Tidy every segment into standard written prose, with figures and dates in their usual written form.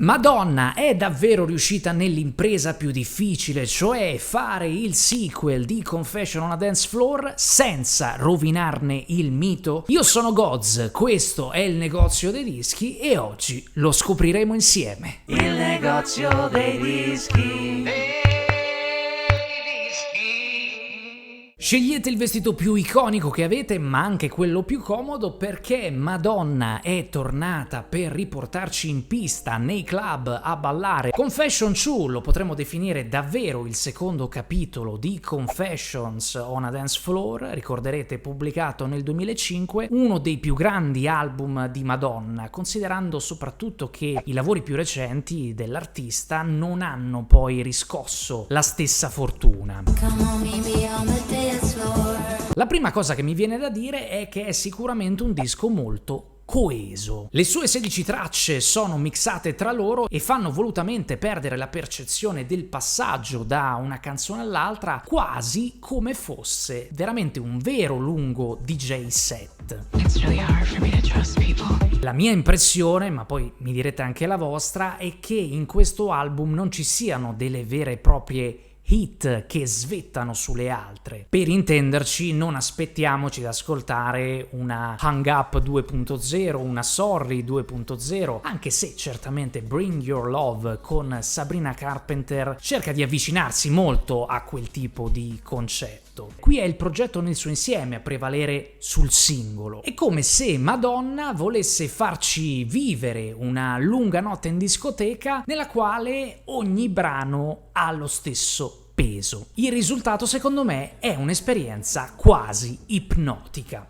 Madonna è davvero riuscita nell'impresa più difficile, cioè fare il sequel di Confession on a Dance Floor senza rovinarne il mito? Io sono Goz, questo è il negozio dei dischi e oggi lo scopriremo insieme. Il negozio dei dischi. Scegliete il vestito più iconico che avete, ma anche quello più comodo, perché Madonna è tornata per riportarci in pista nei club a ballare. Confession 2 lo potremmo definire davvero il secondo capitolo di Confessions on a Dance Floor, ricorderete pubblicato nel 2005, uno dei più grandi album di Madonna, considerando soprattutto che i lavori più recenti dell'artista non hanno poi riscosso la stessa fortuna. La prima cosa che mi viene da dire è che è sicuramente un disco molto coeso. Le sue 16 tracce sono mixate tra loro e fanno volutamente perdere la percezione del passaggio da una canzone all'altra, quasi come fosse veramente un vero lungo DJ set. La mia impressione, ma poi mi direte anche la vostra, è che in questo album non ci siano delle vere e proprie hit che svettano sulle altre. Per intenderci, non aspettiamoci ad ascoltare una Hung Up 2.0, una Sorry 2.0, anche se certamente Bring Your Love con Sabrina Carpenter cerca di avvicinarsi molto a quel tipo di concetto. Qui è il progetto nel suo insieme a prevalere sul singolo. È come se Madonna volesse farci vivere una lunga notte in discoteca nella quale ogni brano ha lo stesso peso. Il risultato, secondo me, è un'esperienza quasi ipnotica.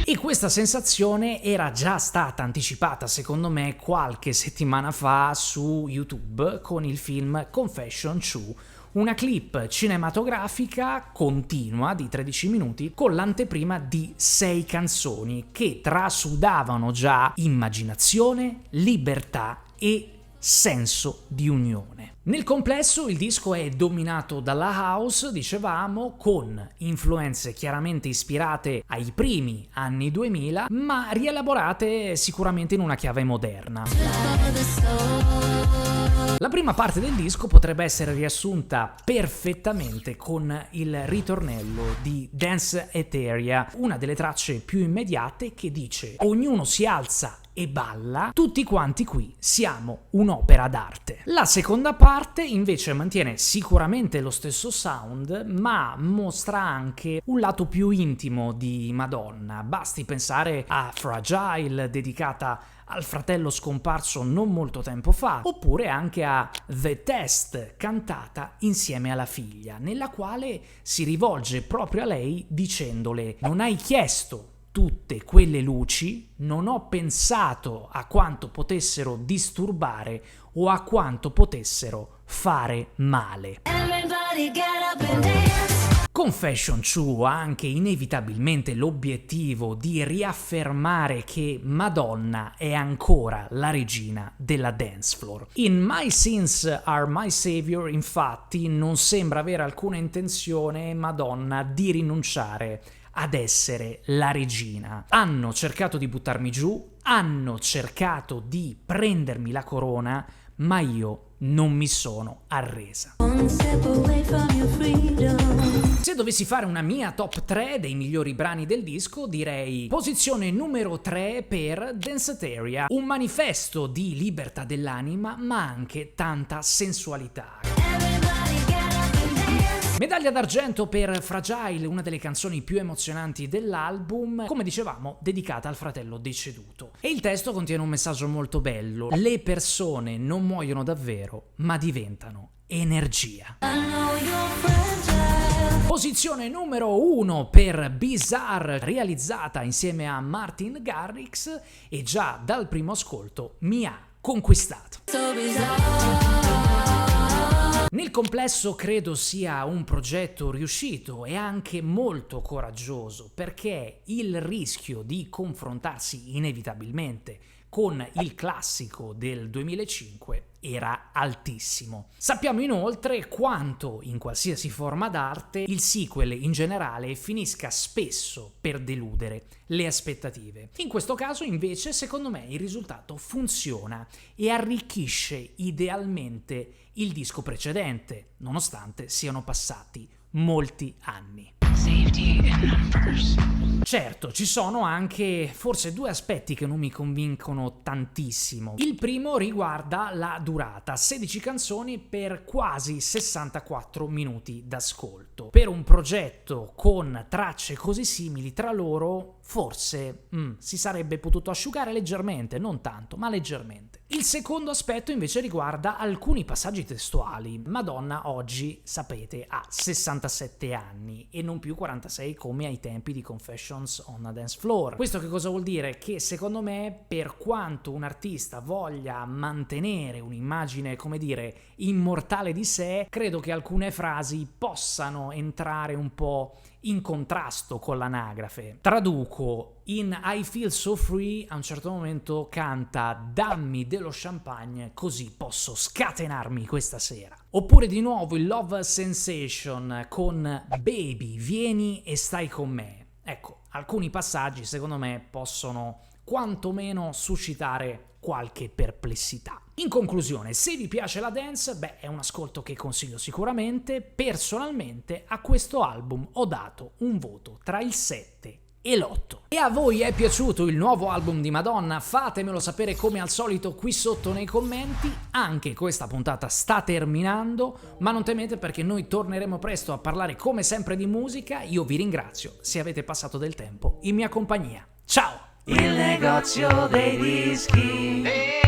E questa sensazione era già stata anticipata, secondo me, qualche settimana fa su YouTube con il film Confession 2, una clip cinematografica continua di 13 minuti con l'anteprima di 6 canzoni che trasudavano già immaginazione, libertà e senso di unione. Nel complesso il disco è dominato dalla house, dicevamo, con influenze chiaramente ispirate ai primi anni 2000, ma rielaborate sicuramente in una chiave moderna. La prima parte del disco potrebbe essere riassunta perfettamente con il ritornello di Dance Eteria, una delle tracce più immediate, che dice: ognuno si alza e balla, tutti quanti qui siamo un'opera d'arte. La seconda parte invece mantiene sicuramente lo stesso sound, ma mostra anche un lato più intimo di Madonna. Basti pensare a Fragile, dedicata al fratello scomparso non molto tempo fa, oppure anche a The Test, cantata insieme alla figlia, nella quale si rivolge proprio a lei dicendole: non hai chiesto tutte quelle luci, non ho pensato a quanto potessero disturbare o a quanto potessero fare male. Confession 2 ha anche inevitabilmente l'obiettivo di riaffermare che Madonna è ancora la regina della dance floor. In My Sins Are My Savior, infatti, non sembra avere alcuna intenzione Madonna di rinunciare ad essere la regina. Hanno cercato di buttarmi giù, hanno cercato di prendermi la corona, ma io non mi sono arresa. Se dovessi fare una mia top 3 dei migliori brani del disco, direi posizione numero 3 per Danceteria, un manifesto di libertà dell'anima, ma anche tanta sensualità. Medaglia d'argento per Fragile, una delle canzoni più emozionanti dell'album, come dicevamo, dedicata al fratello deceduto. E il testo contiene un messaggio molto bello: le persone non muoiono davvero, ma diventano energia. Posizione numero 1 per Bizarre, realizzata insieme a Martin Garrix, e già dal primo ascolto mi ha conquistato. Nel complesso credo sia un progetto riuscito e anche molto coraggioso, perché il rischio di confrontarsi inevitabilmente con il classico del 2005 era altissimo. Sappiamo inoltre quanto in qualsiasi forma d'arte il sequel in generale finisca spesso per deludere le aspettative. In questo caso invece secondo me il risultato funziona e arricchisce idealmente il disco precedente, nonostante siano passati molti anni. Certo, ci sono anche forse due aspetti che non mi convincono tantissimo. Il primo riguarda la durata, 16 canzoni per quasi 64 minuti d'ascolto. Per un progetto con tracce così simili tra loro, forse si sarebbe potuto asciugare leggermente, non tanto, ma leggermente. Il secondo aspetto invece riguarda alcuni passaggi testuali. Madonna oggi, sapete, ha 67 anni e non più 46 come ai tempi di Confessions on a Dance Floor. Questo che cosa vuol dire? Che secondo me, per quanto un artista voglia mantenere un'immagine, come dire, immortale di sé, credo che alcune frasi possano entrare un po' in contrasto con l'anagrafe. Traduco, in I Feel So Free a un certo momento canta "dammi dello champagne così posso scatenarmi questa sera". Oppure di nuovo il Love Sensation con "baby, vieni e stai con me". Ecco, alcuni passaggi secondo me possono quantomeno suscitare qualche perplessità. In conclusione, se vi piace la dance, è un ascolto che consiglio sicuramente. Personalmente a questo album ho dato un voto tra il 7 e l'8. E a voi è piaciuto il nuovo album di Madonna? Fatemelo sapere come al solito qui sotto nei commenti. Anche questa puntata sta terminando, ma non temete perché noi torneremo presto a parlare come sempre di musica. Io vi ringrazio se avete passato del tempo in mia compagnia. Ciao! Il negozio dei dischi.